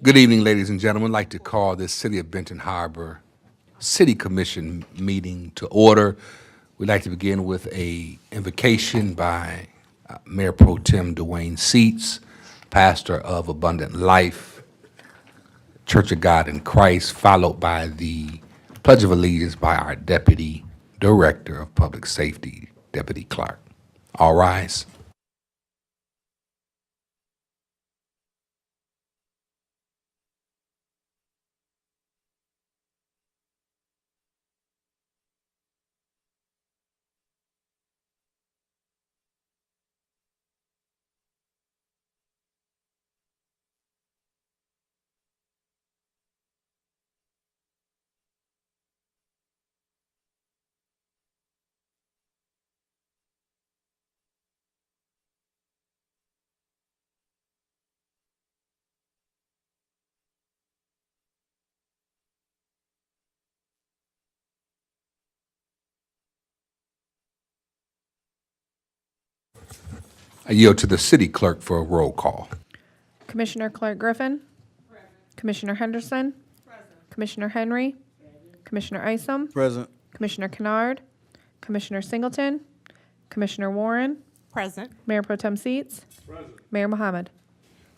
Good evening, ladies and gentlemen. I'd like to call this City of Benton Harbor City Commission meeting to order. We'd like to begin with a invocation by Mayor Pro Tem Dwayne Seats, pastor of Abundant Life, Church of God in Christ, followed by the Pledge of Allegiance by our Deputy Director of Public Safety, Deputy Clark. All rise. I yield to the city clerk for a roll call. Commissioner Clark Griffin. Commissioner Henderson. Commissioner Henry. Commissioner Isom. Present. Commissioner Kennard. Commissioner Singleton. Commissioner Warren. Present. Mayor Pro Tem Seats. Mayor Mohammed.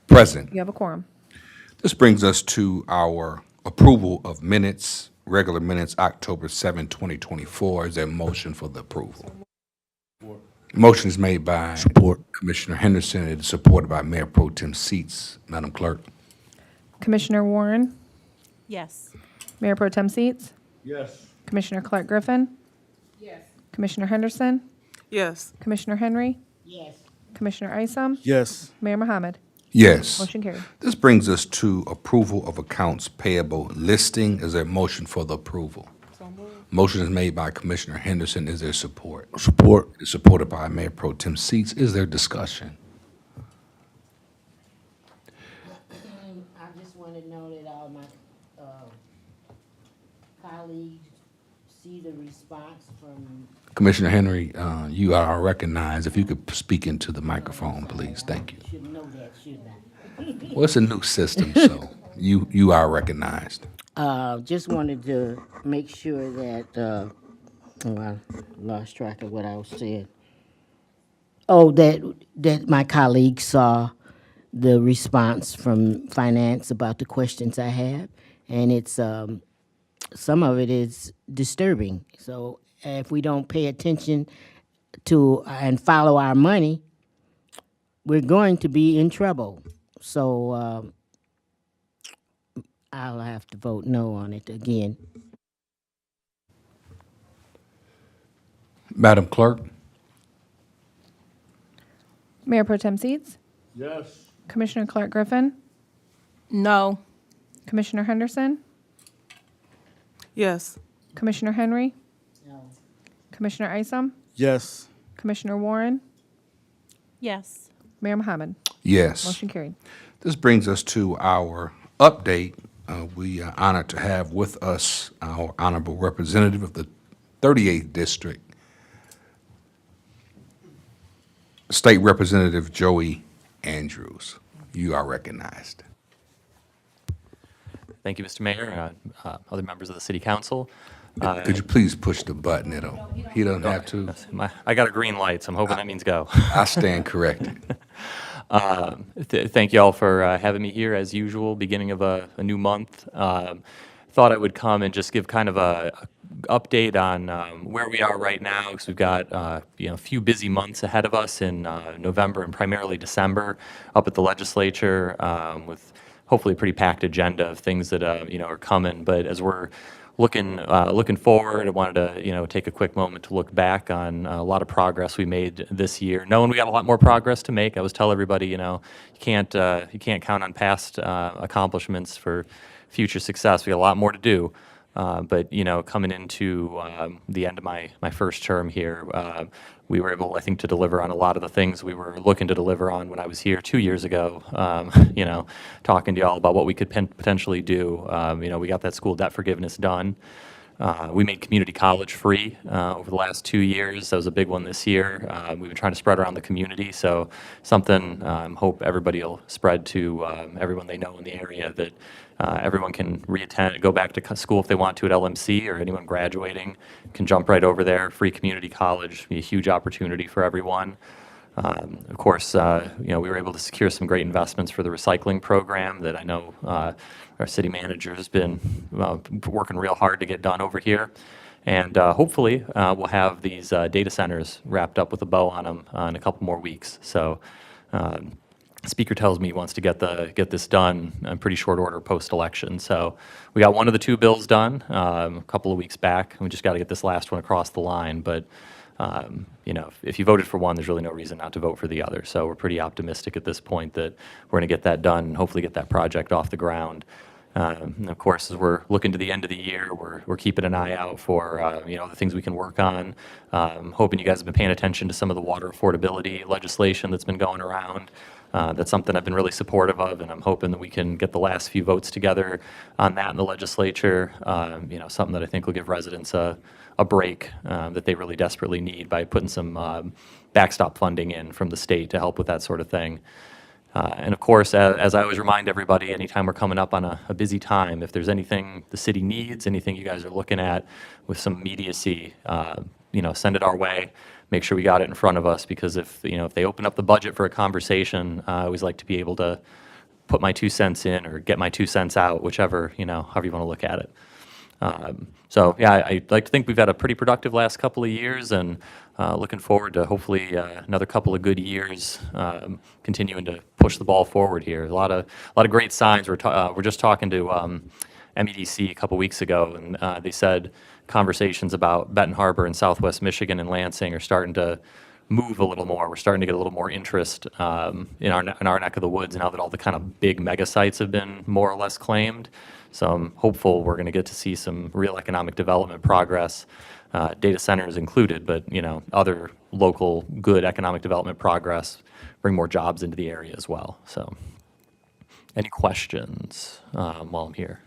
Present. You have a quorum. This brings us to our approval of minutes, regular minutes, October 7, 2024. Is there a motion for the approval? Motion is made by Support. Commissioner Henderson. It is supported by Mayor Pro Tem Seats. Madam Clerk. Commissioner Warren. Yes. Mayor Pro Tem Seats. Yes. Commissioner Clark Griffin. Yes. Commissioner Henderson. Yes. Commissioner Henry. Yes. Commissioner Isom. Yes. Mayor Mohammed. Yes. Motion carried. This brings us to approval of accounts payable listing. Is there a motion for the approval? Motion is made by Commissioner Henderson. Is there support? Support. It is supported by Mayor Pro Tem Seats. Is there discussion? I just want to know that all my colleagues see the response from. Commissioner Henry, you are recognized. If you could speak into the microphone, please. Thank you. Should know that, shouldn't I? Well, it's a new system, so you are recognized. Just wanted to make sure that, I lost track of what I was saying. Oh, that my colleagues saw the response from finance about the questions I have, and it's, some of it is disturbing. So if we don't pay attention to and follow our money, we're going to be in trouble. So I'll have to vote no on it again. Madam Clerk? Mayor Pro Tem Seats. Yes. Commissioner Clark Griffin. No. Commissioner Henderson. Yes. Commissioner Henry. No. Commissioner Isom. Yes. Commissioner Warren. Yes. Mayor Mohammed. Yes. Motion carried. This brings us to our update. We are honored to have with us our honorable representative of the 38th District, State Representative Joey Andrews. You are recognized. Thank you, Mr. Mayor, other members of the City Council. Could you please push the button? He doesn't have to. I got a green light, so I'm hoping that means go. I stand corrected. Thank you all for having me here, as usual, beginning of a new month. Thought I would come and just give kind of a update on where we are right now, because we've got a few busy months ahead of us in November and primarily December up at the legislature, with hopefully a pretty packed agenda of things that are coming. But as we're looking forward, I wanted to take a quick moment to look back on a lot of progress we made this year, knowing we got a lot more progress to make. I always tell everybody, you can't count on past accomplishments for future success. We got a lot more to do. But coming into the end of my first term here, we were able, I think, to deliver on a lot of the things we were looking to deliver on when I was here 2 years ago. Talking to y'all about what we could potentially do. We got that school debt forgiveness done. We made community college free over the last 2 years. That was a big one this year. We've been trying to spread around the community, so something hope everybody will spread to everyone they know in the area, that everyone can reattend, go back to school if they want to at LMC, or anyone graduating can jump right over there. Free community college, be a huge opportunity for everyone. Of course, we were able to secure some great investments for the recycling program that I know our city manager has been working real hard to get done over here. And hopefully, we'll have these data centers wrapped up with a bow on them in a couple more weeks. So Speaker tells me he wants to get this done in pretty short order post-election. So we got one of the two bills done a couple of weeks back. We just got to get this last one across the line. But if you voted for one, there's really no reason not to vote for the other. So we're pretty optimistic at this point that we're going to get that done and hopefully get that project off the ground. And of course, as we're looking to the end of the year, we're keeping an eye out for the things we can work on. Hoping you guys have been paying attention to some of the water affordability legislation that's been going around. That's something I've been really supportive of, and I'm hoping that we can get the last few votes together on that in the legislature. Something that I think will give residents a break that they really desperately need by putting some backstop funding in from the state to help with that sort of thing. And of course, as I always remind everybody, anytime we're coming up on a busy time, if there's anything the city needs, anything you guys are looking at with some immediacy, send it our way. Make sure we got it in front of us, because if they open up the budget for a conversation, I always like to be able to put my 2 cents in or get my 2 cents out, whichever, however you want to look at it. I'd like to think we've had a pretty productive last couple of years, and looking forward to hopefully another couple of good years, continuing to push the ball forward here. A lot of great signs. We're just talking to MEDC a couple weeks ago, and they said conversations about Benton Harbor and Southwest Michigan and Lansing are starting to move a little more. We're starting to get a little more interest in our neck of the woods now that all the kind of big mega sites have been more or less claimed. So I'm hopeful we're going to get to see some real economic development progress, data centers included, but other local good economic development progress, bring more jobs into the area as well. So, any questions while I'm here?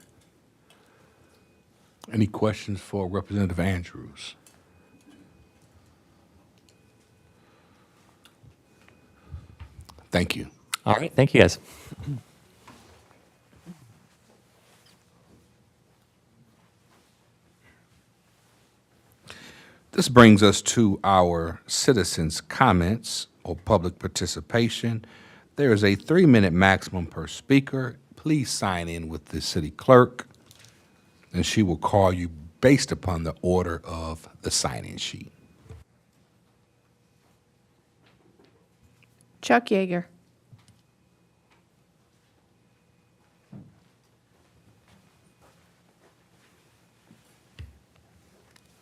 Any questions for Representative Andrews? Thank you. All right, thank you guys. This brings us to our citizens' comments or public participation. There is a 3-minute maximum per speaker. Please sign in with the city clerk, and she will call you based upon the order of the sign-in sheet. Chuck Yeager.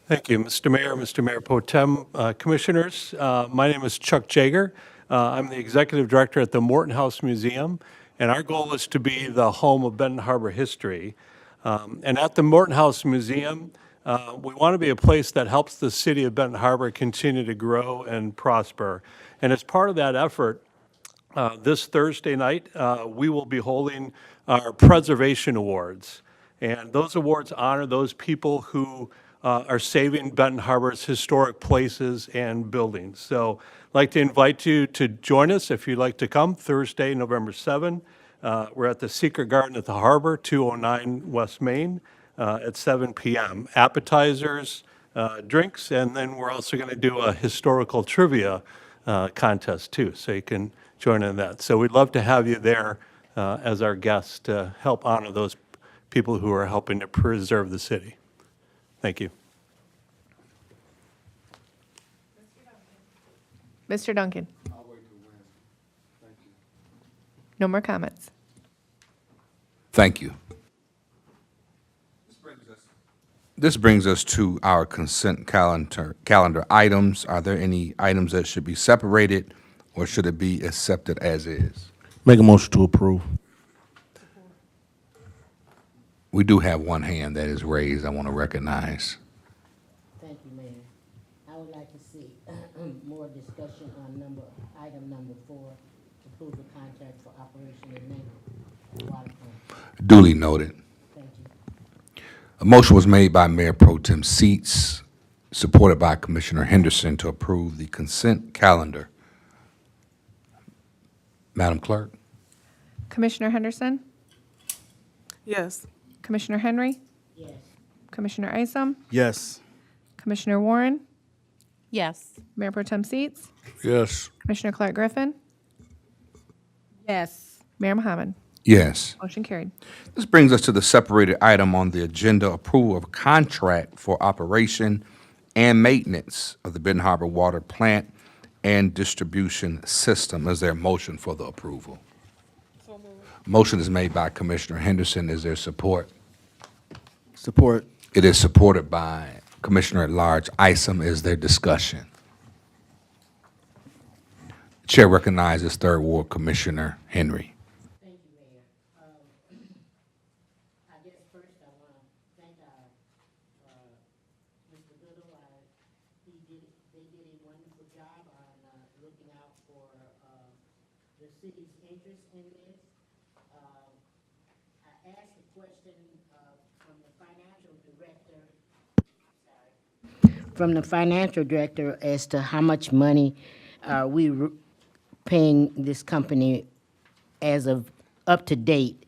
Thank you, Mr. Mayor Pro Tem, Commissioners. My name is Chuck Jager. I'm the Executive Director at the Morton House Museum, and our goal is to be the home of Benton Harbor history. And at the Morton House Museum, we want to be a place that helps the city of Benton Harbor continue to grow and prosper. And as part of that effort, this Thursday night, we will be holding our Preservation Awards. And those awards honor those people who are saving Benton Harbor's historic places and buildings. So I'd like to invite you to join us if you'd like to come Thursday, November 7. We're at the Secret Garden at the Harbor, 209 West Main, at 7 p.m. Appetizers, drinks, and then we're also going to do a historical trivia contest too, so you can join in that. So we'd love to have you there as our guest to help honor those people who are helping to preserve the city. Thank you. Mr. Duncan. No more comments. Thank you. This brings us to our consent calendar items. Are there any items that should be separated, or should it be accepted as is? Make a motion to approve. We do have one hand that is raised I want to recognize. Thank you, Mayor. I would like to see more discussion on item number 4, to approve the contract for Operation Enable water plant. Duly noted. Thank you. A motion was made by Mayor Pro Tem Seats, supported by Commissioner Henderson, to approve the consent calendar. Madam Clerk? Commissioner Henderson? Yes. Commissioner Henry? Yes. Commissioner Isom? Yes. Commissioner Warren? Yes. Mayor Pro Tem Seats? Yes. Commissioner Clark Griffin? Yes. Mayor Mohammed? Yes. Motion carried. This brings us to the separated item on the agenda, approval of contract for operation and maintenance of the Benton Harbor Water Plant and Distribution System. Is there a motion for the approval? Motion is made by Commissioner Henderson. Is there support? Support. It is supported by Commissioner-at-Large Isom. Is there discussion? Chair recognizes Third Ward Commissioner Henry. Thank you, Mayor. I guess first I want to thank Mr. Goodall. They did a wonderful job on looking out for the city's interest in this. I asked a question from the financial director as to how much money are we paying this company as of up to date.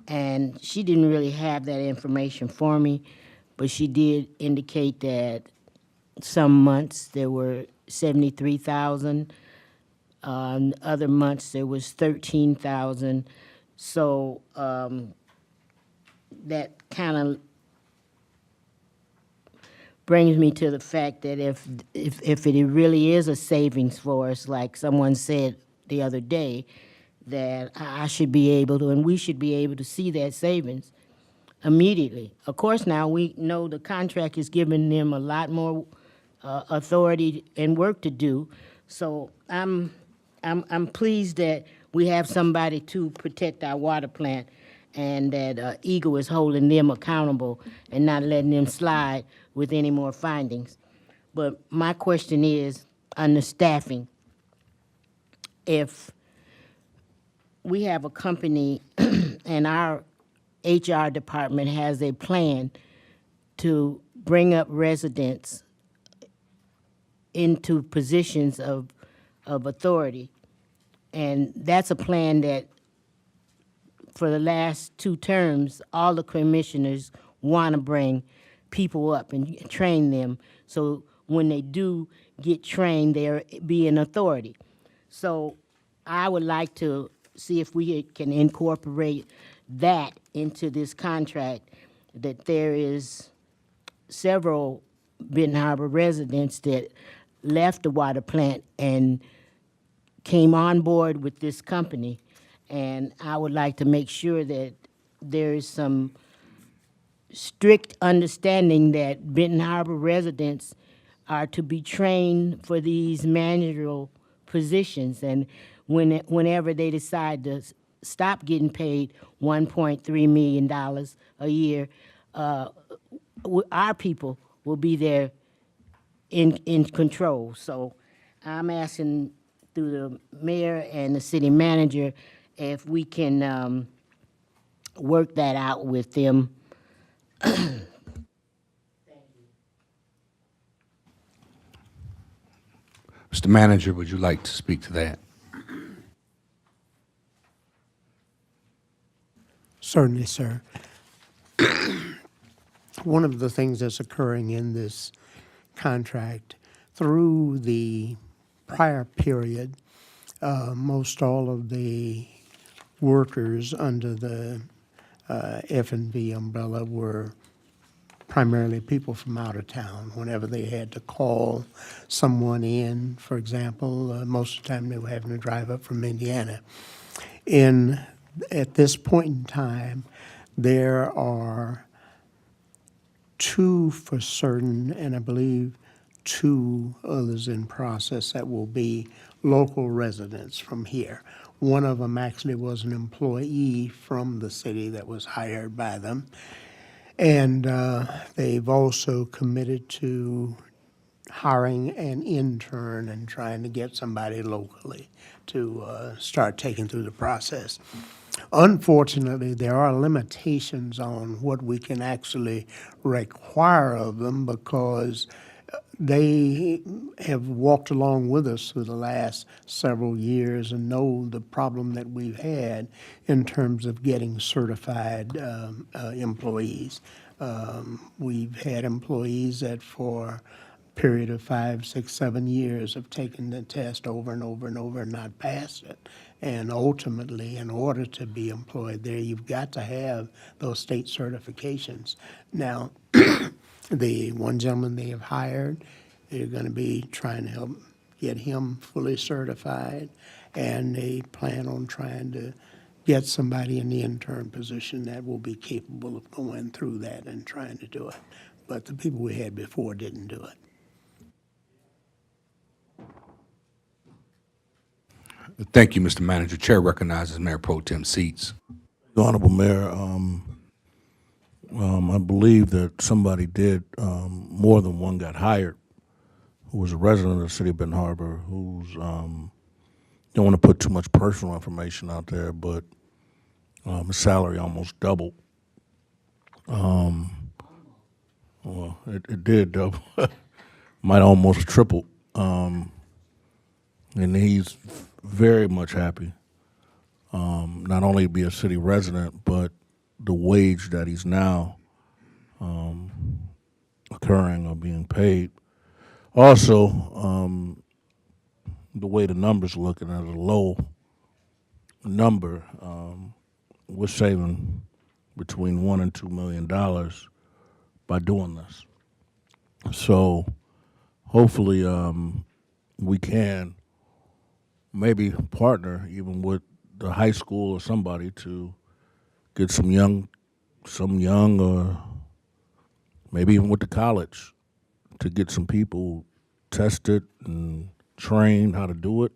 And she didn't really have that information for me, but she did indicate that some months there were 73,000. Other months there was 13,000. So that kind of brings me to the fact that if it really is a savings for us, like someone said the other day, that I should be able to, and we should be able to see that savings immediately. Of course, now we know the contract is giving them a lot more authority and work to do. So I'm pleased that we have somebody to protect our water plant, and that Eagle is holding them accountable and not letting them slide with any more findings. But my question is, on the staffing, if we have a company and our HR department has a plan to bring up residents into positions of authority, and that's a plan that for the last 2 terms, all the commissioners want to bring people up and train them, so when they do get trained, they'll be an authority. So I would like to see if we can incorporate that into this contract, that there is several Benton Harbor residents that left the water plant and came on board with this company. And I would like to make sure that there is some strict understanding that Benton Harbor residents are to be trained for these managerial positions. And whenever they decide to stop getting paid $1.3 million a year, our people will be there in control. So I'm asking through the mayor and the city manager if we can work that out with them. Mr. Manager, would you like to speak to that? Certainly, sir. One of the things that's occurring in this contract, through the prior period, most all of the workers under the F&B umbrella were primarily people from out of town. Whenever they had to call someone in, for example, most of the time they were having to drive up from Indiana. At this point in time, there are 2 for certain, and I believe 2 others in process that will be local residents from here. One of them actually was an employee from the city that was hired by them. And they've also committed to hiring an intern and trying to get somebody locally to start taking through the process. Unfortunately, there are limitations on what we can actually require of them because they have walked along with us through the last several years and know the problem that we've had in terms of getting certified employees. We've had employees that for a period of 5, 6, 7 years have taken the test over and over and over and not passed it. And ultimately, in order to be employed there, you've got to have those state certifications. Now, the one gentleman they have hired, they're going to be trying to help get him fully certified, and they plan on trying to get somebody in the intern position that will be capable of going through that and trying to do it. But the people we had before didn't do it. Thank you, Mr. Manager. Chair recognizes Mayor Pro Tem Seats. Honorable Mayor, I believe that somebody did, more than one got hired, who was a resident of the city of Benton Harbor, who's, don't want to put too much personal information out there, but his salary almost doubled. Well, it did double. Might almost triple. And he's very much happy. Not only to be a city resident, but the wage that he's now occurring or being paid. Also, the way the numbers are looking at a low number, we're saving between $1 and $2 million by doing this. So hopefully we can maybe partner even with the high school or somebody to get some young or maybe even with the college to get some people tested and trained how to do it.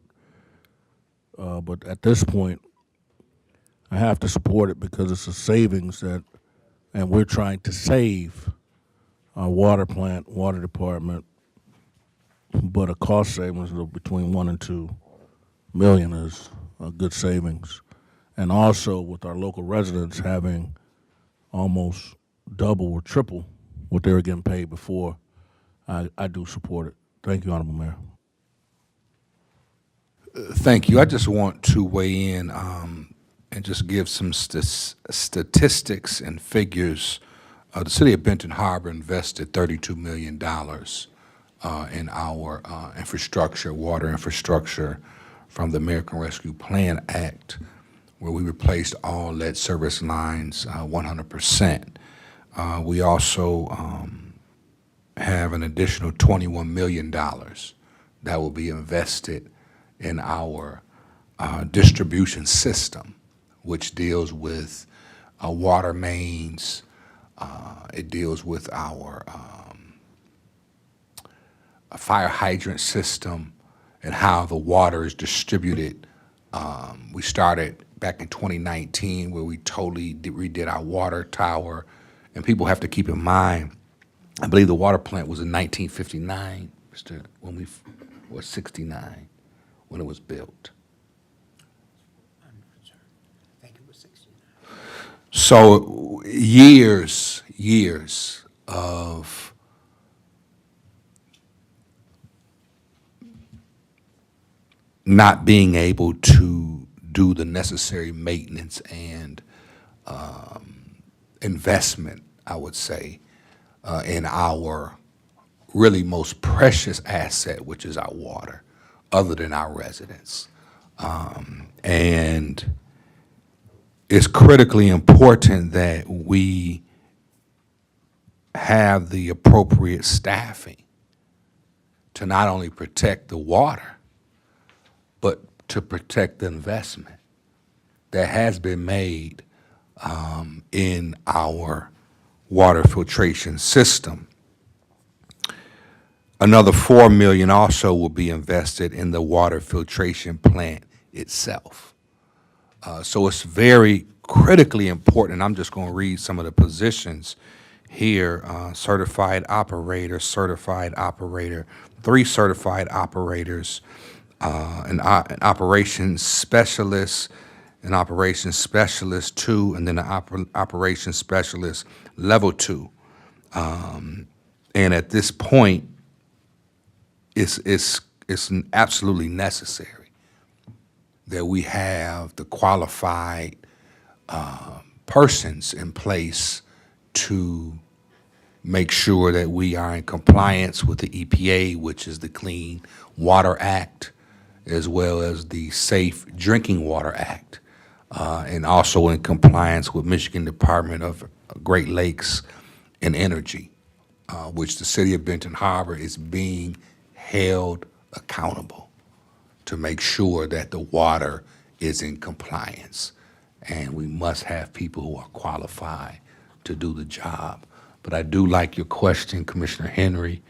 But at this point, I have to support it because it's a savings that, and we're trying to save our water plant, water department, but a cost savings of between $1 and $2 million is a good savings. And also with our local residents having almost double or triple what they were getting paid before, I do support it. Thank you, Honorable Mayor. Thank you. I just want to weigh in and just give some statistics and figures. The city of Benton Harbor invested $32 million in our infrastructure, water infrastructure, from the American Rescue Plan Act, where we replaced all lead service lines 100%. We also have an additional $21 million that will be invested in our distribution system, which deals with water mains. It deals with our fire hydrant system and how the water is distributed. We started back in 2019 where we totally redid our water tower. And people have to keep in mind, I believe the water plant was in 1959, or 69, when it was built. I think it was 69. So years of not being able to do the necessary maintenance and investment, I would say, in our really most precious asset, which is our water, other than our residents. And it's critically important that we have the appropriate staffing to not only protect the water, but to protect the investment that has been made in our water filtration system. Another $4 million also will be invested in the water filtration plant itself. So it's very critically important, and I'm just going to read some of the positions here. Certified operator, 3 certified operators, an operations specialist, an operations specialist 2, and then an operations specialist level 2. And at this point, it's absolutely necessary that we have the qualified persons in place to make sure that we are in compliance with the EPA, which is the Clean Water Act, as well as the Safe Drinking Water Act, and also in compliance with Michigan Department of Great Lakes and Energy, which the city of Benton Harbor is being held accountable to make sure that the water is in compliance. And we must have people who are qualified to do the job. But I do like your question, Commissioner Henry,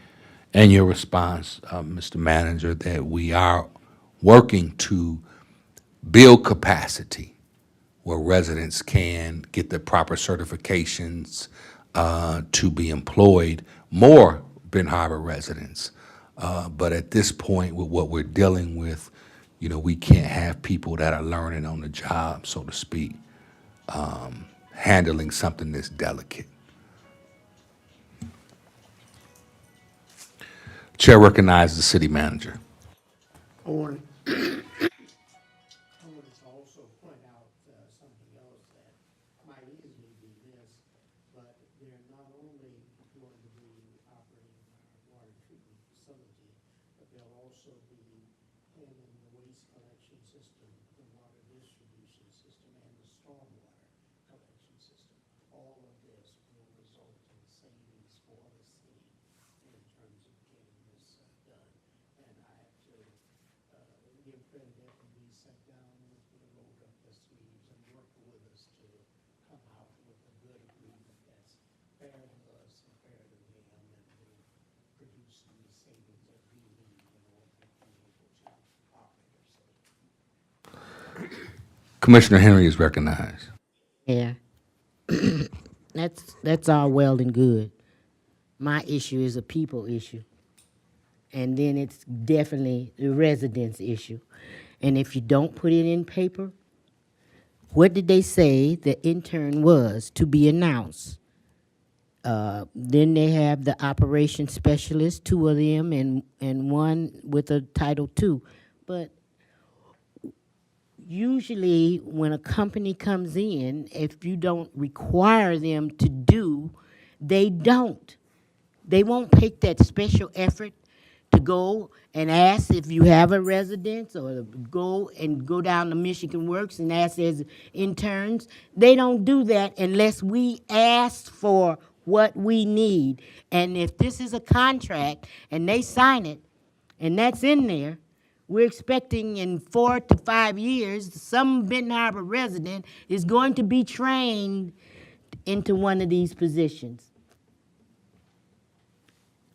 and your response, Mr. Manager, that we are working to build capacity where residents can get the proper certifications to be employed, more Benton Harbor residents. But at this point, with what we're dealing with, you know, we can't have people that are learning on the job, so to speak, handling something that's delicate. Chair recognizes the city manager. I want to also point out something else that might easily be missed, but they're not only going to be operating our water treatment facility, but they'll also be handling the waste collection system, the water distribution system, and the stormwater collection system. All of this will result in savings for the city in terms of getting this done. And I have to give credit that we sat down with the rolled up the sleeves and worked with us to come out with a good agreement that's fair to us and fair to them, and will produce the savings that we need in order to be able to operate our city. Commissioner Henry is recognized. Yeah. That's all well and good. My issue is a people issue. And then it's definitely the residents issue. And if you don't put it in paper, what did they say the intern was to be announced? Then they have the operations specialist, 2 of them, and one with a Title II. But usually when a company comes in, if you don't require them to do, they don't. They won't take that special effort to go and ask if you have a residence, or go down to Michigan Works and ask as interns. They don't do that unless we ask for what we need. And if this is a contract and they sign it, and that's in there, we're expecting in 4 to 5 years, some Benton Harbor resident is going to be trained into one of these positions.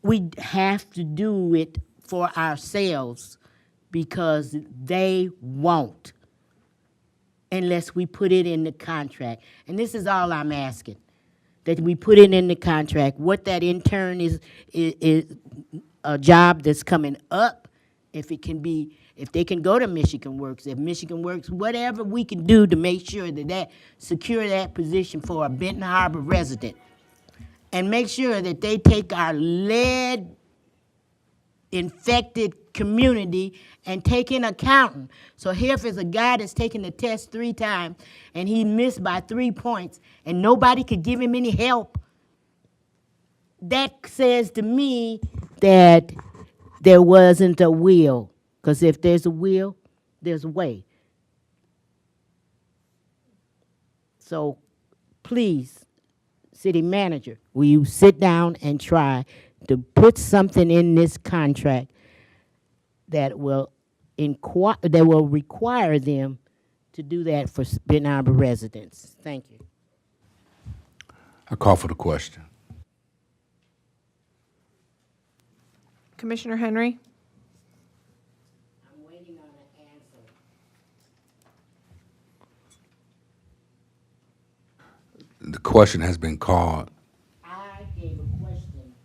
We have to do it for ourselves because they won't unless we put it in the contract. And this is all I'm asking, that we put it in the contract, what that intern is a job that's coming up, if they can go to Michigan Works, if Michigan Works, whatever we can do to make sure that secure that position for a Benton Harbor resident. And make sure that they take our lead-infected community and take in accounting. So here if it's a guy that's taken the test 3 times and he missed by 3 points and nobody could give him any help, that says to me that there wasn't a will. Because if there's a will, there's a way. So please, city manager, will you sit down and try to put something in this contract that will require them to do that for Benton Harbor residents? Thank you. I call for the question. Commissioner Henry? I'm waiting on an answer. The question has been called. I gave a question,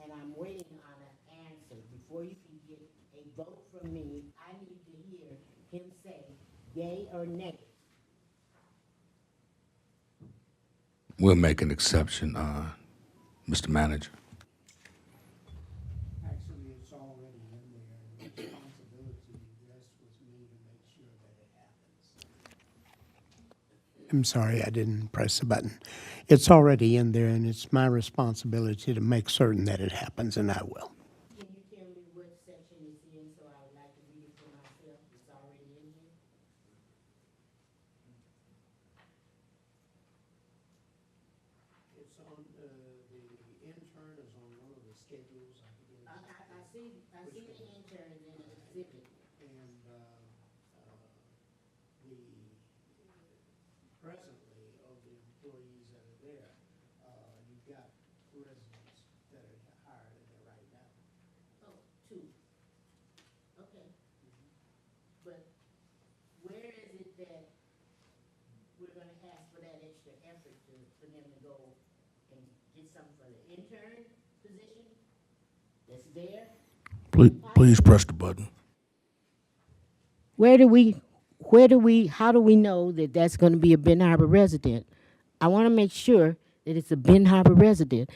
and I'm waiting on an answer. Before you can get a vote from me, I need to hear him say yay or nay. We'll make an exception, Mr. Manager. Actually, it's already in there, and the responsibility rests with me to make sure that it happens. I'm sorry, I didn't press the button. It's already in there, and it's my responsibility to make certain that it happens, and I will. Can you tell me what section it's in, so I would like to read it for myself? It's already in here? It's on, the intern is on one of the schedules. I I see the intern in the exhibit. And, the, presently, of the employees that are there, you've got residents that are hired in there right now. Oh, two. Okay. But where is it that we're gonna ask for that extra effort for them to go and get something for the intern position? That's there? Please press the button. How do we know that that's gonna be a Ben Harbor resident? I wanna make sure that it's a Ben Harbor resident.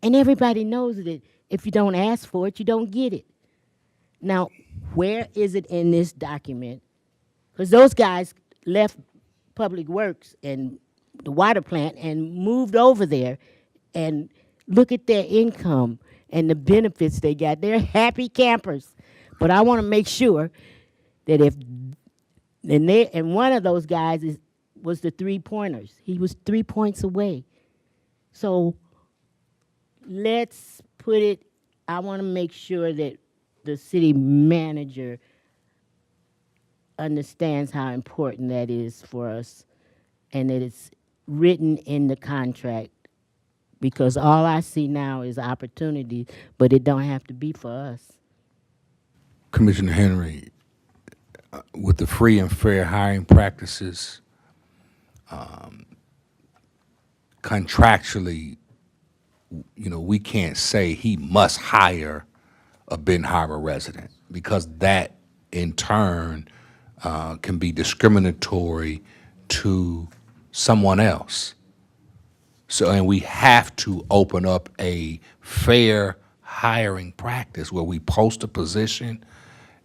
And everybody knows that if you don't ask for it, you don't get it. Now, where is it in this document? Because those guys left Public Works and the water plant and moved over there, and look at their income and the benefits they got. They're happy campers. But I want to make sure that and one of those guys was the 3-pointers. He was 3 points away. So let's put it, I want to make sure that the city manager understands how important that is for us, and that it's written in the contract, because all I see now is opportunity, but it don't have to be for us. Commissioner Henry, with the free and fair hiring practices, contractually, we can't say he must hire a Ben Harbor resident, because that in turn can be discriminatory to someone else. So, and we have to open up a fair hiring practice where we post a position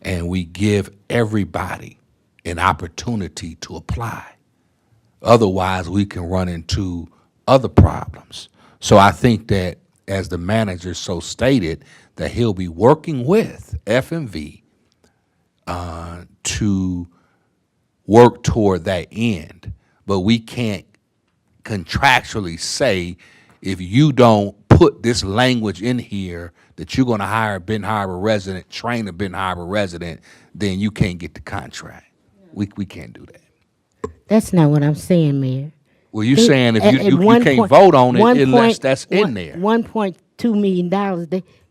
and we give everybody an opportunity to apply. Otherwise, we can run into other problems. So I think that, as the manager so stated, that he'll be working with FMV to work toward that end. But we can't contractually say, if you don't put this language in here that you're going to hire a Ben Harbor resident, train a Ben Harbor resident, then you can't get the contract. We can't do that. That's not what I'm saying, Mayor. Well, you're saying if you can't vote on it unless that's in there. $1.2 million,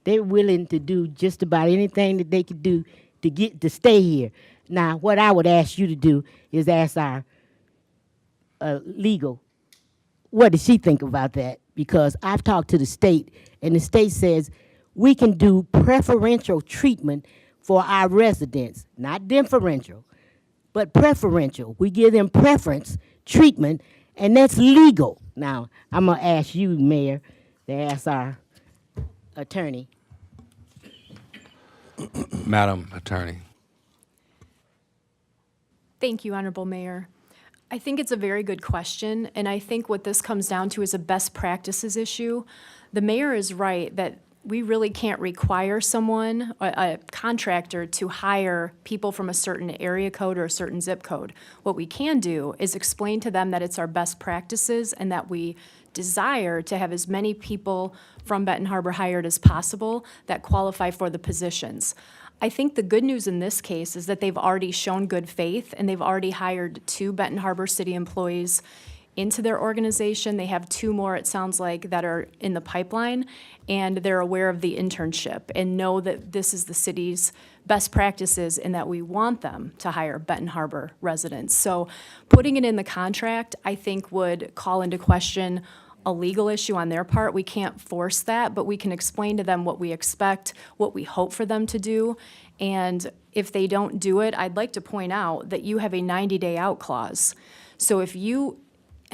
they're willing to do just about anything that they could do to stay here. Now, what I would ask you to do is ask our legal, what does she think about that? Because I've talked to the state, and the state says we can do preferential treatment for our residents, not differential, but preferential. We give them preference treatment, and that's legal. Now, I'm gonna ask you, Mayor, to ask our attorney. Madam Attorney. Thank you, Honorable Mayor. I think it's a very good question, and I think what this comes down to is a best practices issue. The mayor is right that we really can't require someone, a contractor, to hire people from a certain area code or a certain zip code. What we can do is explain to them that it's our best practices and that we desire to have as many people from Benton Harbor hired as possible that qualify for the positions. I think the good news in this case is that they've already shown good faith, and they've already hired 2 Benton Harbor City employees into their organization. They have 2 more, it sounds like, that are in the pipeline, and they're aware of the internship and know that this is the city's best practices and that we want them to hire Benton Harbor residents. So putting it in the contract, I think, would call into question a legal issue on their part. We can't force that, but we can explain to them what we expect, what we hope for them to do. And if they don't do it, I'd like to point out that you have a 90-day out clause. So if you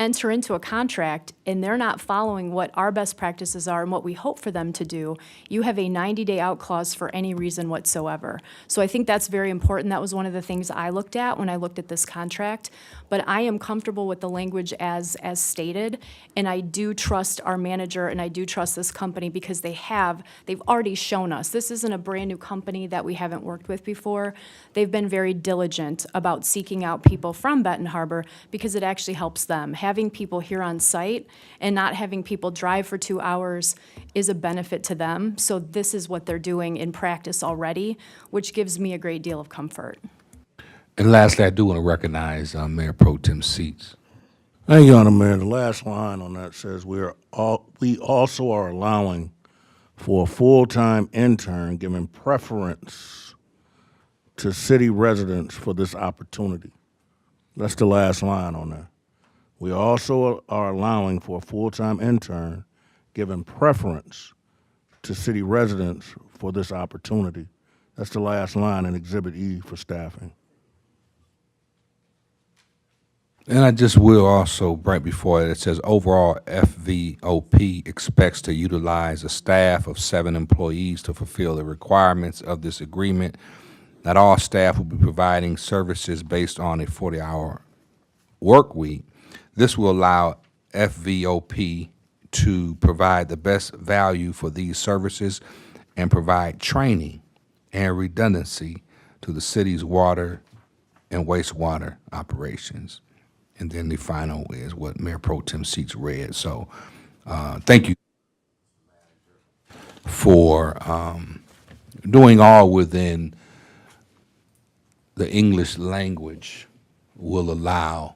enter into a contract and they're not following what our best practices are and what we hope for them to do, you have a 90-day out clause for any reason whatsoever. So I think that's very important. That was one of the things I looked at when I looked at this contract. But I am comfortable with the language as stated, and I do trust our manager and I do trust this company because they've already shown us. This isn't a brand-new company that we haven't worked with before. They've been very diligent about seeking out people from Benton Harbor because it actually helps them. Having people here on site and not having people drive for 2 hours is a benefit to them. So this is what they're doing in practice already, which gives me a great deal of comfort. And lastly, I do want to recognize Mayor Pro Tem Seats. Thank you, Honor Mayor. The last line on that says we also are allowing for a full-time intern, giving preference to city residents for this opportunity. That's the last line on there. We also are allowing for a full-time intern, giving preference to city residents for this opportunity. That's the last line in Exhibit E for staffing. And I just will also, right before it says, overall, FVOP expects to utilize a staff of 7 employees to fulfill the requirements of this agreement. Not all staff will be providing services based on a 40-hour work week. This will allow FVOP to provide the best value for these services and provide training and redundancy to the city's water and wastewater operations. And then the final is what Mayor Pro Tem Seats read. So thank you for doing all within the English language will allow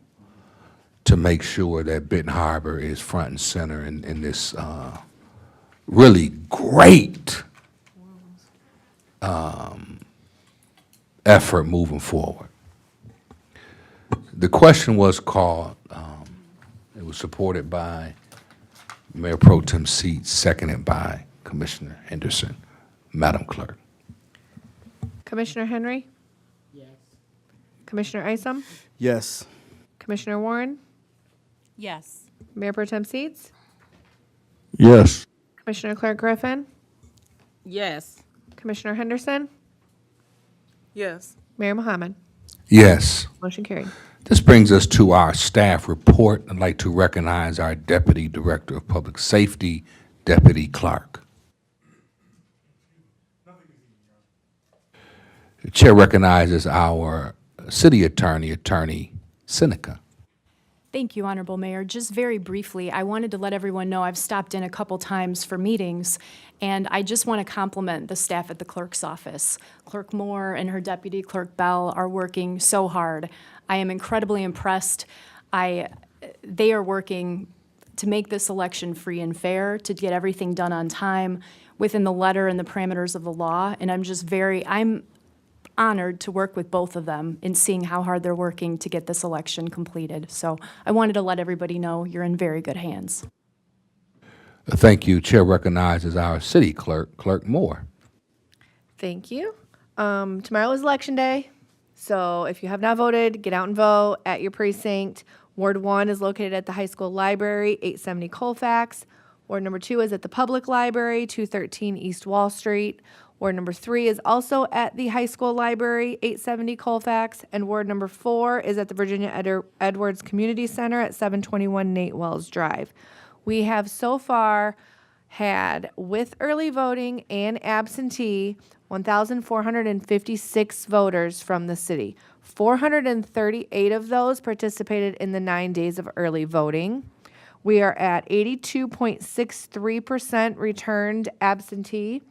to make sure that Benton Harbor is front and center in this really great effort moving forward. The question was called, it was supported by Mayor Pro Tem Seats, seconded by Commissioner Henderson. Madam Clerk. Commissioner Henry? Yes. Commissioner Isom? Yes. Commissioner Warren? Yes. Mayor Pro Tem Seats? Yes. Commissioner Clark Griffin? Yes. Commissioner Henderson? Yes. Mayor Mohammed? Yes. Motion carried. This brings us to our staff report. I'd like to recognize our Deputy Director of Public Safety, Deputy Clark. The Chair recognizes our City Attorney, Attorney Seneca. Thank you, Honorable Mayor. Just very briefly, I wanted to let everyone know I've stopped in a couple times for meetings, and I just want to compliment the staff at the clerk's office. Clerk Moore and her deputy, Clerk Bell, are working so hard. I am incredibly impressed. They are working to make this election free and fair, to get everything done on time within the letter and the parameters of the law, and I'm honored to work with both of them in seeing how hard they're working to get this election completed. So I wanted to let everybody know you're in very good hands. Thank you. Chair recognizes our City Clerk, Clerk Moore. Thank you. Tomorrow is Election Day, so if you have not voted, get out and vote at your precinct. Ward 1 is located at the high school library, 870 Colfax. Ward number 2 is at the public library, 213 East Wall Street. Ward number 3 is also at the high school library, 870 Colfax. And ward number 4 is at the Virginia Edwards Community Center at 721 Nate Wells Drive. We have so far had, with early voting and absentee, 1,456 voters from the city. 438 of those participated in the 9 days of early voting. We are at 82.63% returned absentee.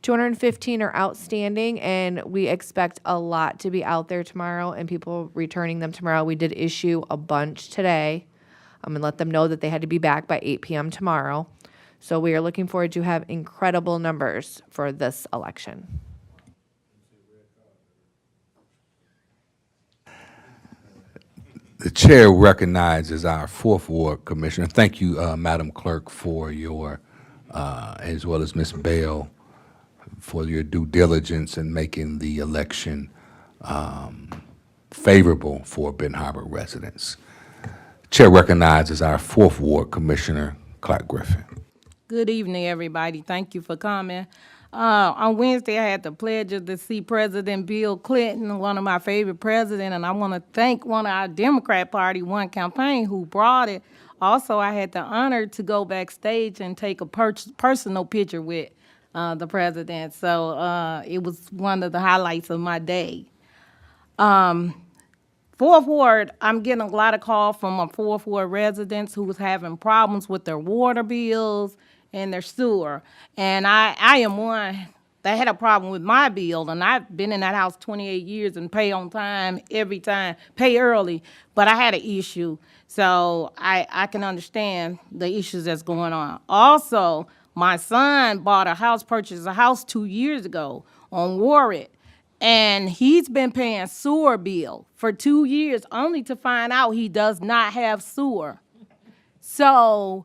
215 are outstanding, and we expect a lot to be out there tomorrow and people returning them tomorrow. We did issue a bunch today and let them know that they had to be back by 8 p.m. tomorrow. So we are looking forward to have incredible numbers for this election. The chair recognizes our 4th Ward Commissioner. Thank you, Madam Clerk, for your, as well as Ms. Bell, for your due diligence in making the election favorable for Benton Harbor residents. Chair recognizes our 4th Ward Commissioner, Clark Griffin. Good evening, everybody. Thank you for coming. On Wednesday, I had the pleasure to see President Bill Clinton, one of my favorite presidents, and I want to thank one of our Democrat Party One campaign who brought it. Also, I had the honor to go backstage and take a personal picture with the president. So it was one of the highlights of my day. Fourth Ward, I'm getting a lot of calls from my Fourth Ward residents who was having problems with their water bills and their sewer. And I am one that had a problem with my bill, and I've been in that house 28 years and pay on time every time, pay early, but I had an issue. So I can understand the issues that's going on. Also, my son purchased a house 2 years ago on Warwick. And he's been paying sewer bill for 2 years only to find out he does not have sewer. So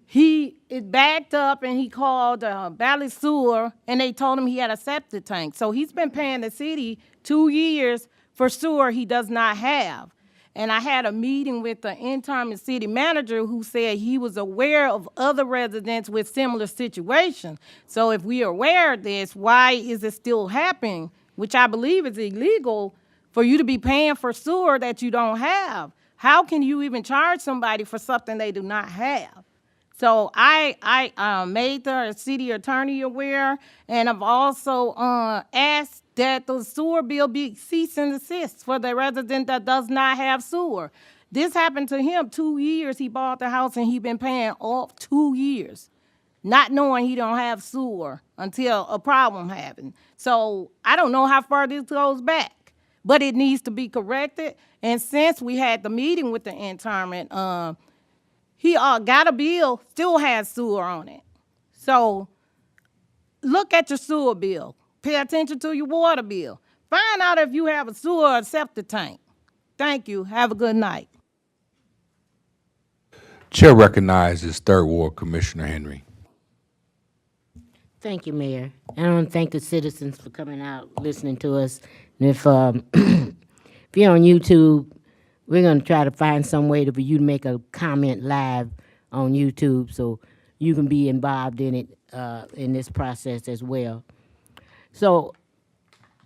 he is backed up and he called Valley Sewer and they told him he had a septic tank. So he's been paying the city 2 years for sewer he does not have. And I had a meeting with the interim city manager who said he was aware of other residents with similar situations. So if we are aware of this, why is it still happening? Which I believe is illegal for you to be paying for sewer that you don't have. How can you even charge somebody for something they do not have? So I made the city attorney aware, and I've also asked that the sewer bill be cease and desist for the resident that does not have sewer. This happened to him 2 years. He bought the house and he been paying all 2 years, not knowing he don't have sewer until a problem happened. So I don't know how far this goes back, but it needs to be corrected. And since we had the meeting with the internment, he got a bill, still has sewer on it. So look at your sewer bill. Pay attention to your water bill. Find out if you have a sewer or septic tank. Thank you. Have a good night. Chair recognizes 3rd Ward Commissioner Henry. Thank you, Mayor. And I want to thank the citizens for coming out, listening to us. And if if you're on YouTube, we're going to try to find some way for you to make a comment live on YouTube so you can be involved in it, in this process as well. So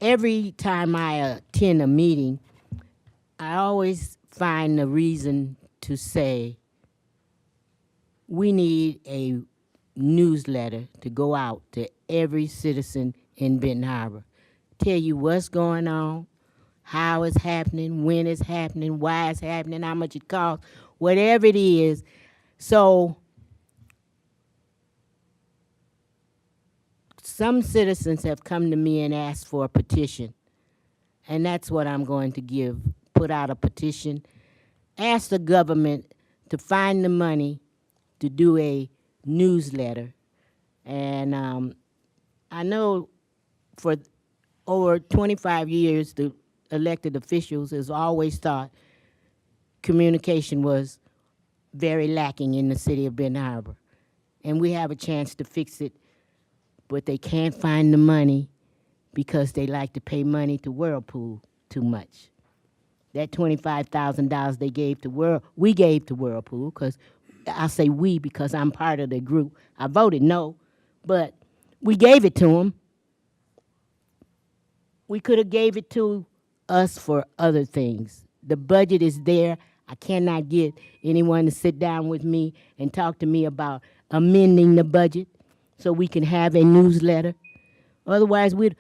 every time I attend a meeting, I always find a reason to say we need a newsletter to go out to every citizen in Benton Harbor. Tell you what's going on, how it's happening, when it's happening, why it's happening, how much it costs, whatever it is. So some citizens have come to me and asked for a petition, and that's what I'm going to give. Put out a petition, ask the government to find the money to do a newsletter. And I know for over 25 years, the elected officials has always thought communication was very lacking in the city of Benton Harbor. And we have a chance to fix it, but they can't find the money because they like to pay money to Whirlpool too much. That $25,000 they gave to we gave to Whirlpool, because I say we because I'm part of the group. I voted no, but we gave it to them. We could have gave it to us for other things. The budget is there. I cannot get anyone to sit down with me and talk to me about amending the budget so we can have a newsletter. Otherwise, we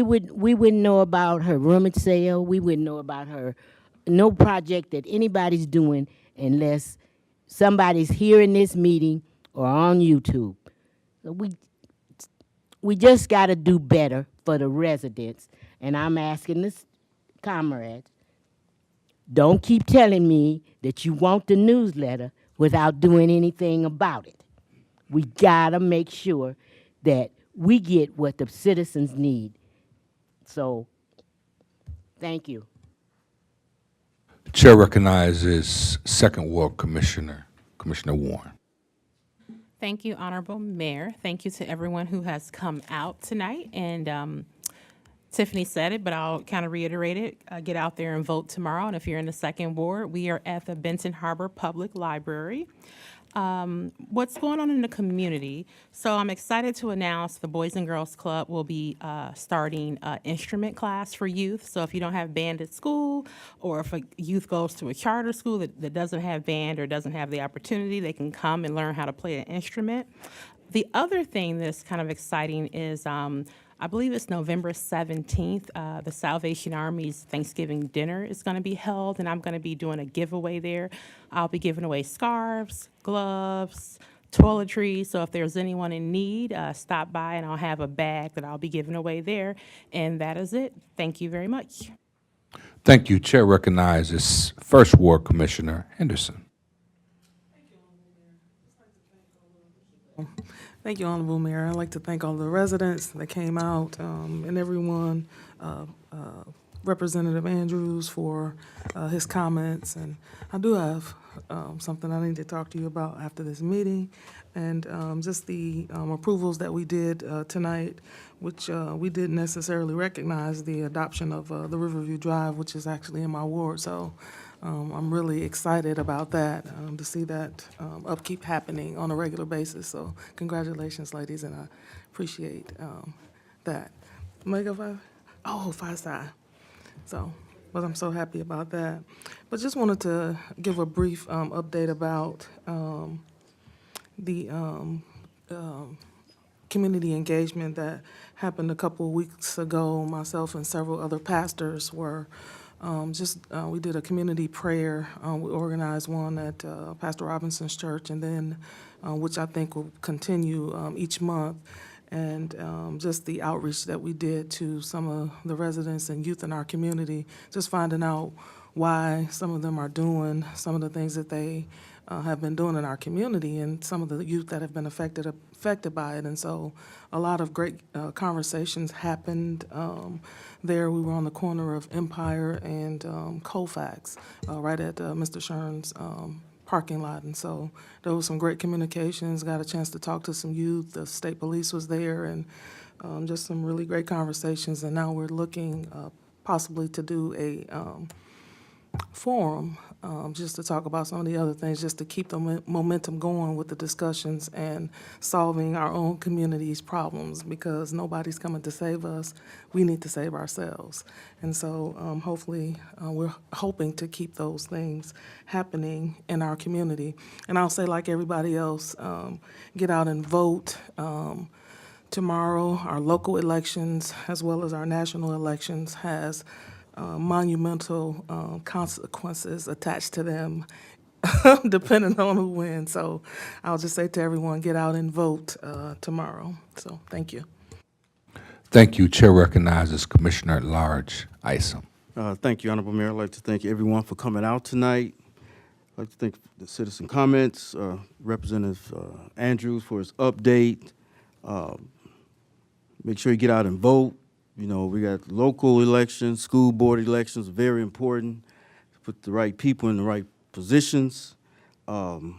wouldn't know about her rummage sale. We wouldn't know about no project that anybody's doing unless somebody's hearing this meeting or on YouTube. So we just got to do better for the residents. And I'm asking this comrades, don't keep telling me that you want the newsletter without doing anything about it. We got to make sure that we get what the citizens need. So, thank you. Chair recognizes 2nd Ward Commissioner, Commissioner Warren. Thank you, Honorable Mayor. Thank you to everyone who has come out tonight and Tiffany said it, but I'll kind of reiterate it. Get out there and vote tomorrow. And if you're in the second ward, we are at the Benton Harbor Public Library. What's going on in the community? So I'm excited to announce the Boys and Girls Club will be starting an instrument class for youth. So if you don't have band at school, or if a youth goes to a charter school that doesn't have band or doesn't have the opportunity, they can come and learn how to play an instrument. The other thing that's kind of exciting is I believe it's November 17th, the Salvation Army's Thanksgiving dinner is going to be held, and I'm going to be doing a giveaway there. I'll be giving away scarves, gloves, toiletries, so if there's anyone in need, stop by and I'll have a bag that I'll be giving away there. And that is it. Thank you very much. Thank you. Chair recognizes First Ward Commissioner Henderson. Thank you, Honorable Mayor. I'd like to thank all the residents that came out and everyone, Representative Andrews for his comments. And I do have something I need to talk to you about after this meeting. And just the approvals that we did tonight, which we didn't necessarily recognize the adoption of the Riverview Drive, which is actually in my ward. So I'm really excited about that, to see that upkeep happening on a regular basis. So congratulations, ladies, and I appreciate that. Mega five? Oh, 5-star. So, but I'm so happy about that. But just wanted to give a brief update about the community engagement that happened a couple of weeks ago. Myself and several other pastors were we did a community prayer. We organized one at Pastor Robinson's church, and then, which I think will continue each month. And just the outreach that we did to some of the residents and youth in our community, just finding out why some of them are doing some of the things that they have been doing in our community, and some of the youth that have been affected by it. And so a lot of great conversations happened there. We were on the corner of Empire and Colfax, right at Mr. Shern's parking lot. And so there was some great communications, got a chance to talk to some youth. The state police was there, and just some really great conversations. And now we're looking possibly to do a forum, just to talk about some of the other things, just to keep the momentum going with the discussions and solving our own community's problems, because nobody's coming to save us. We need to save ourselves. And so hopefully we're hoping to keep those things happening in our community. And I'll say, like everybody else, get out and vote. Tomorrow, our local elections, as well as our national elections, has monumental consequences attached to them, depending on who wins. So I'll just say to everyone, get out and vote tomorrow. So thank you. Thank you. Chair recognizes Commissioner at Large Isom. Thank you, Honorable Mayor. I'd like to thank everyone for coming out tonight. I'd like to thank the citizen comments, Representative Andrews for his update. Make sure you get out and vote. You know, we got local elections, school board elections, very important to put the right people in the right positions. November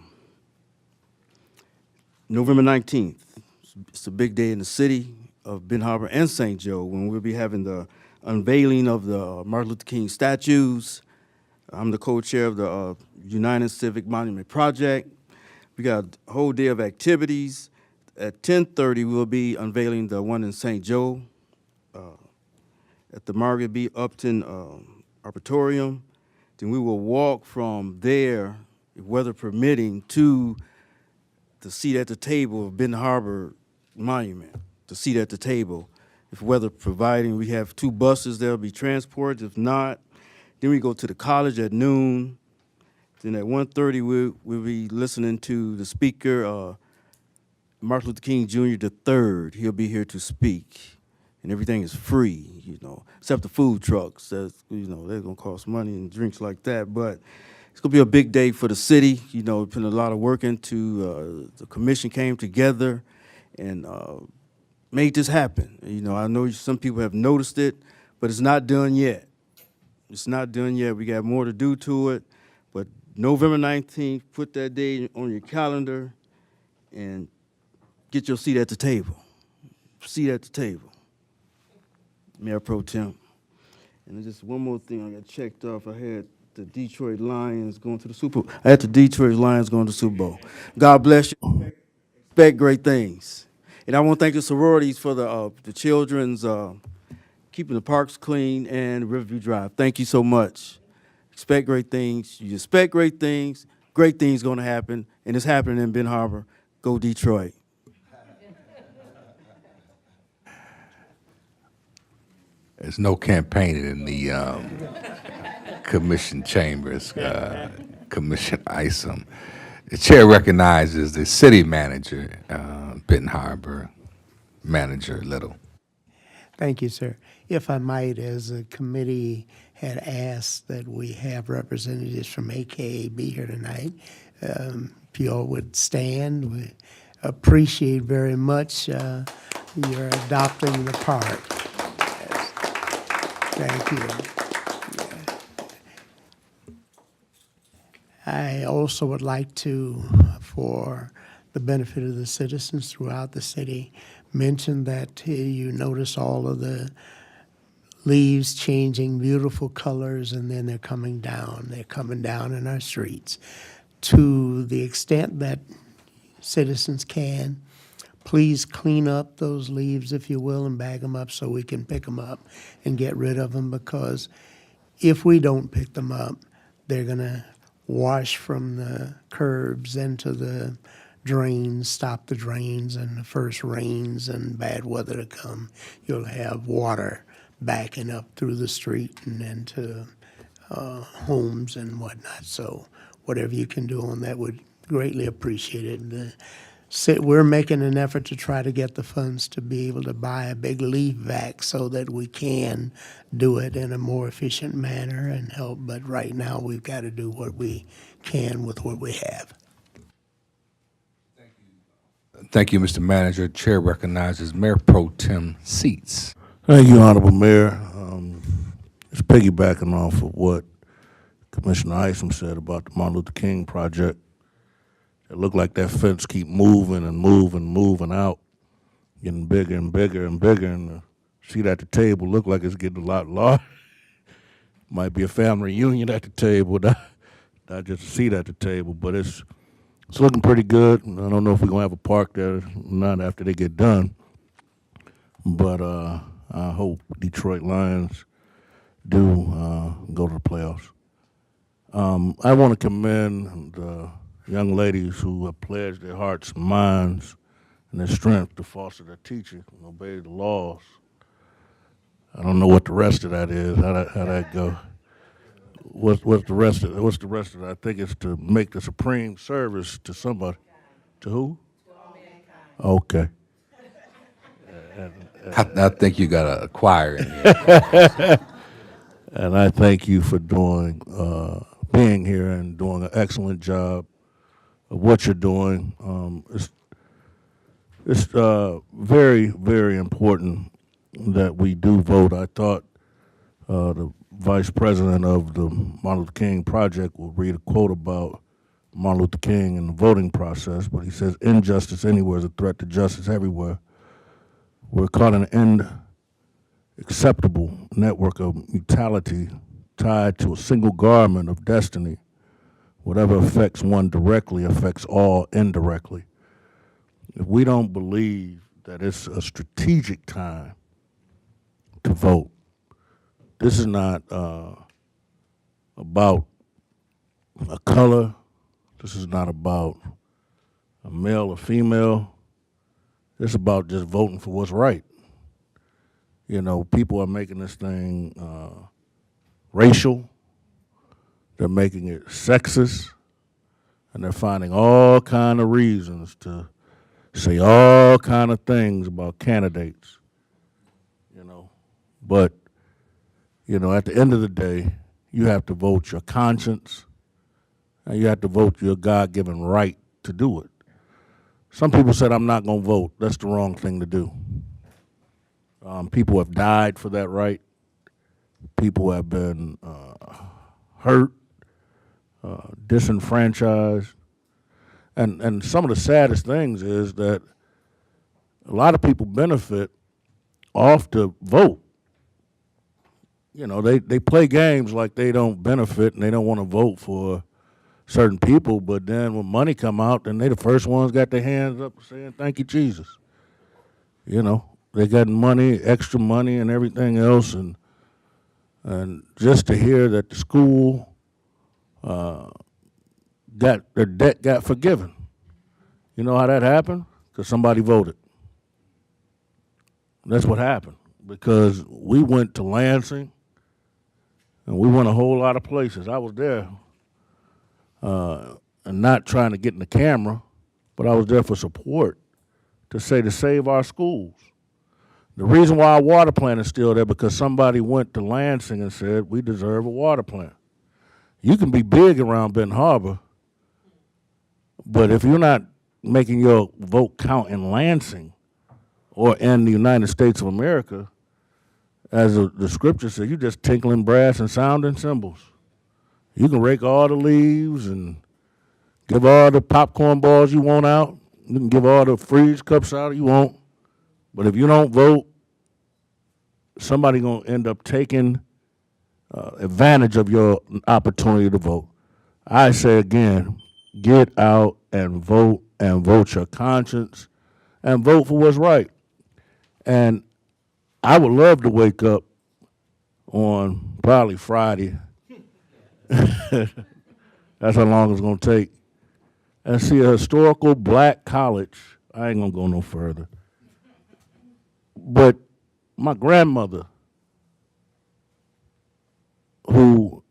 19th, it's a big day in the city of Benton Harbor and St. Joe, when we'll be having the unveiling of the Martin Luther King statues. I'm the co-chair of the United Civic Monument Project. We got a whole day of activities. At 10:30, we'll be unveiling the one in St. Joe at the Margaret B. Upton Arboretum. Then we will walk from there, if weather permitting, to the seat at the table of Benton Harbor Monument, the seat at the table. If weather providing, we have 2 buses that'll be transported. If not, then we go to the college at noon. Then at 1:30, we'll be listening to the speaker, Martin Luther King Jr. III. He'll be here to speak. And everything is free, you know, except the food trucks. That's, you know, they're gonna cost money and drinks like that. But it's gonna be a big day for the city. You know, we put a lot of work into. The commission came together and made this happen. You know, I know some people have noticed it, but it's not done yet. It's not done yet. We got more to do to it. But November 19th, put that day on your calendar and get your seat at the table. Seat at the table. Mayor Pro Tem. And just one more thing, I got checked off. I had the Detroit Lions going to the Super Bowl. I had the Detroit Lions going to the Super Bowl. God bless you. Expect great things. And I want to thank the sororities for the children's keeping the parks clean and Riverview Drive. Thank you so much. Expect great things. You expect great things. Great things going to happen, and it's happening in Ben Harbor. Go Detroit. There's no campaigning in the commission chambers, Commissioner Isom. The chair recognizes the city manager, Benton Harbor, Manager Little. Thank you, sir. If I might, as a committee had asked that we have representatives from AKA be here tonight, if you all would stand, we appreciate very much your adopting the park. Yes. Thank you. I also would like to, for the benefit of the citizens throughout the city, mention that you notice all of the leaves changing beautiful colors, and then they're coming down. They're coming down in our streets. To the extent that citizens can, please clean up those leaves, if you will, and bag them up so we can pick them up and get rid of them, because if we don't pick them up, they're going to wash from the curbs into the drains, stop the drains, and the first rains and bad weather to come, you'll have water backing up through the street and into homes and whatnot. So whatever you can do on that would greatly appreciate it. We're making an effort to try to get the funds to be able to buy a big leaf vac so that we can do it in a more efficient manner and help. But right now, we've got to do what we can with what we have. Thank you, Mr. Manager. Chair recognizes Mayor Pro Tem Seats. Thank you, Honorable Mayor. Just piggybacking off of what Commissioner Isom said about the Martin Luther King project. It looked like that fence keep moving and moving out, getting bigger and bigger and bigger, and the seat at the table look like it's getting a lot larger. Might be a family reunion at the table, not just a seat at the table, but it's looking pretty good. I don't know if we're gonna have a park there or not after they get done, but I hope Detroit Lions do go to the playoffs. I want to commend the young ladies who have pledged their hearts and minds and their strength to foster their teaching and obey the laws. I don't know what the rest of that is, how that go. What's the rest of it? I think it's to make the supreme service to somebody. To who? To all mankind. Okay. I think you got a choir in here. And I thank you for being here and doing an excellent job of what you're doing. It's very, very important that we do vote. I thought the vice president of the Martin Luther King Project will read a quote about Martin Luther King and the voting process, but he says, injustice anywhere is a threat to justice everywhere. We're caught in an unacceptable network of brutality tied to a single garment of destiny. Whatever affects one directly affects all indirectly. If we don't believe that it's a strategic time to vote, this is not about a color. This is not about a male or female. It's about just voting for what's right. You know, people are making this thing racial. They're making it sexist. And they're finding all kind of reasons to say all kind of things about candidates. You know, but, you know, at the end of the day, you have to vote your conscience, and you have to vote your God-given right to do it. Some people said, I'm not going to vote. That's the wrong thing to do. People have died for that right. People have been hurt, disenfranchised. And some of the saddest things is that a lot of people benefit off the vote. you know, they play games like they don't benefit and they don't want to vote for certain people, but then when money come out, then they the first ones got their hands up saying, thank you, Jesus. You know, they got money, extra money and everything else, and just to hear that the school got their debt got forgiven. You know how that happened? Because somebody voted. That's what happened. Because we went to Lansing, and we went a whole lot of places. I was there, and not trying to get in the camera, but I was there for support to save our schools. The reason why our water plant is still there because somebody went to Lansing and said, we deserve a water plant. You can be big around Benton Harbor, but if you're not making your vote count in Lansing or in the United States of America, as the scripture says, you're just tinkling brass and sounding cymbals. You can rake all the leaves and give all the popcorn balls you want out. You can give all the freeze cups out you want. But if you don't vote, somebody's going to end up taking advantage of your opportunity to vote. I say again, get out and vote your conscience and vote for what's right. And I would love to wake up on probably Friday. That's how long it's going to take. And see a historical black college. I ain't going to go no further. But my grandmother, who,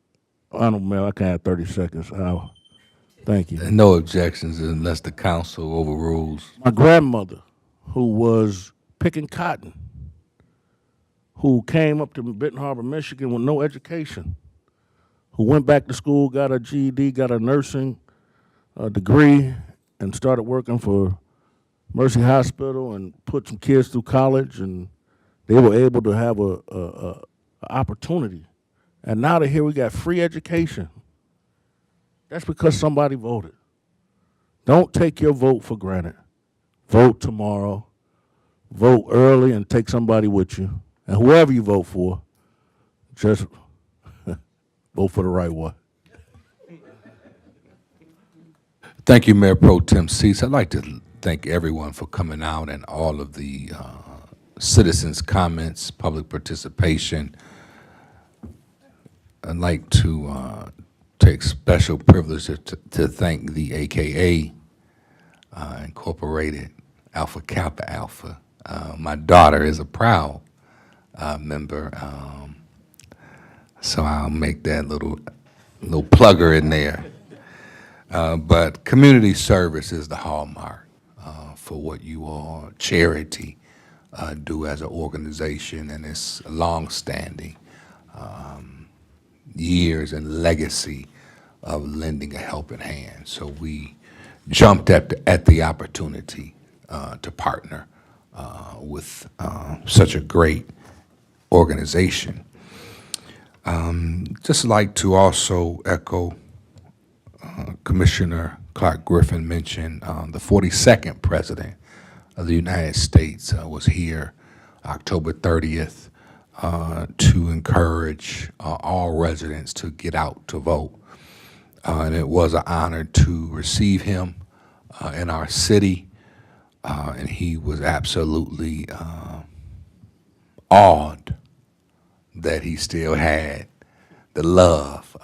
Honorable Mayor, I can have 30 seconds. Thank you. No objections unless the council overrules. My grandmother, who was picking cotton, who came up to Benton Harbor, Michigan with no education, who went back to school, got a GED, got a nursing degree, and started working for Mercy Hospital and put some kids through college, and they were able to have a opportunity. And now that here we got free education. That's because somebody voted. Don't take your vote for granted. Vote tomorrow. Vote early and take somebody with you. And whoever you vote for, just vote for the right one. Thank you, Mayor Pro Tem Cease. I'd like to thank everyone for coming out and all of the citizens' comments, public participation. I'd like to take special privilege to thank the AKA Incorporated Alpha Kappa Alpha. My daughter is a proud member, so I'll make that little plugger in there. But community service is the hallmark for what you all, charity, do as an organization, and it's long-standing years and legacy of lending a helping hand. So we jumped at the opportunity to partner with such a great organization. Just like to also echo Commissioner Clark Griffin mentioned, the 42nd President of the United States was here October 30th to encourage all residents to get out to vote. And it was an honor to receive him in our city, and he was absolutely awed that he still had the love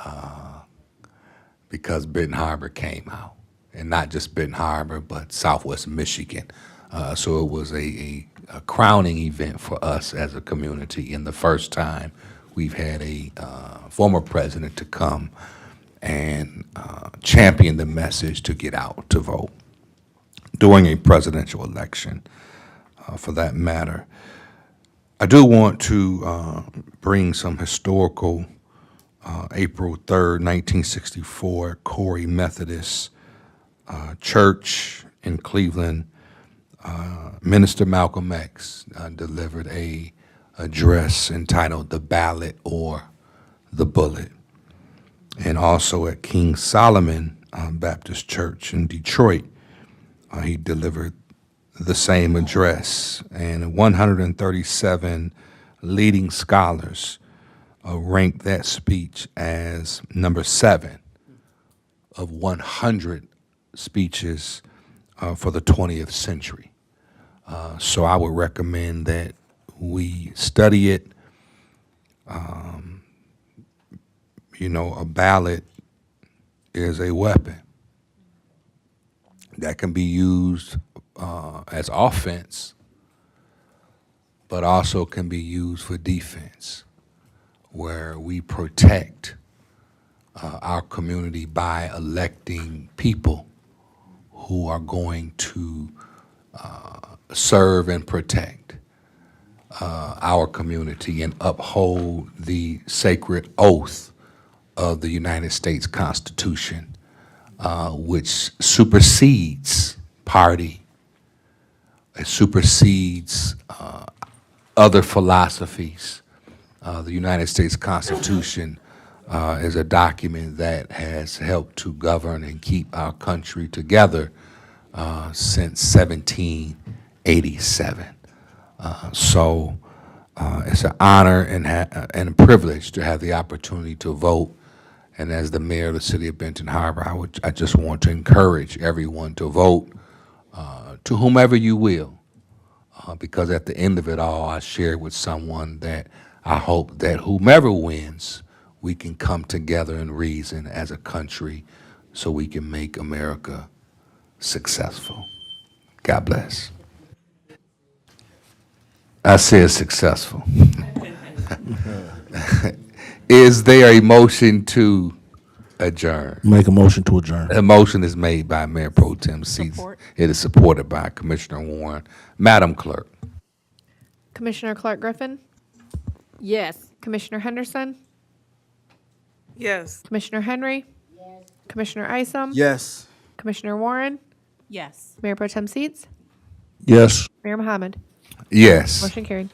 because Benton Harbor came out, and not just Benton Harbor, but Southwest Michigan. So it was a crowning event for us as a community, and the first time we've had a former president to come and champion the message to get out to vote during a presidential election, for that matter. I do want to bring some historical April 3rd, 1964, Corey Methodist Church in Cleveland. Minister Malcolm X delivered a address entitled "The Ballot or the Bullet." And also at King Solomon Baptist Church in Detroit, he delivered the same address. And 137 leading scholars ranked that speech as number 7 of 100 speeches for the 20th century. So I would recommend that we study it. You know, a ballot is a weapon that can be used as offense, but also can be used for defense, where we protect our community by electing people who are going to serve and protect our community and uphold the sacred oath of the United States Constitution, which supersedes party, it supersedes other philosophies. The United States Constitution is a document that has helped to govern and keep our country together since 1787. So it's an honor and a privilege to have the opportunity to vote. And as the mayor of the city of Benton Harbor, I just want to encourage everyone to vote to whomever you will, because at the end of it all, I shared with someone that I hope that whomever wins, we can come together and reason as a country so we can make America successful. God bless. I said successful. Is there a motion to adjourn? Make a motion to adjourn. A motion is made by Mayor Pro Tem Seats. Support. It is supported by Commissioner Warren. Madam Clerk. Commissioner Clark Griffin, Yes. Commissioner Henderson, Yes. Commissioner Henry, Commissioner Isom, Yes. Commissioner Warren, Yes. Mayor Pro Tem Seats, Yes. Mayor Mohammed. Yes. Motion carried.